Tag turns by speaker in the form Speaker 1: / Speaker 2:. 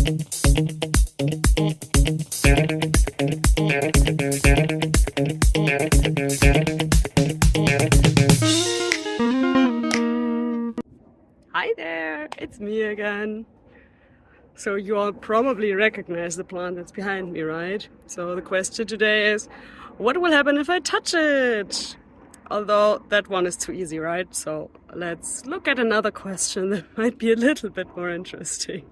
Speaker 1: Hi there, it's me again. So you all probably recognize the plant that's behind me, right? So the question today is, what will happen if I touch it? Although that one is too easy, right? So let's look at another question that might be a little bit more interesting.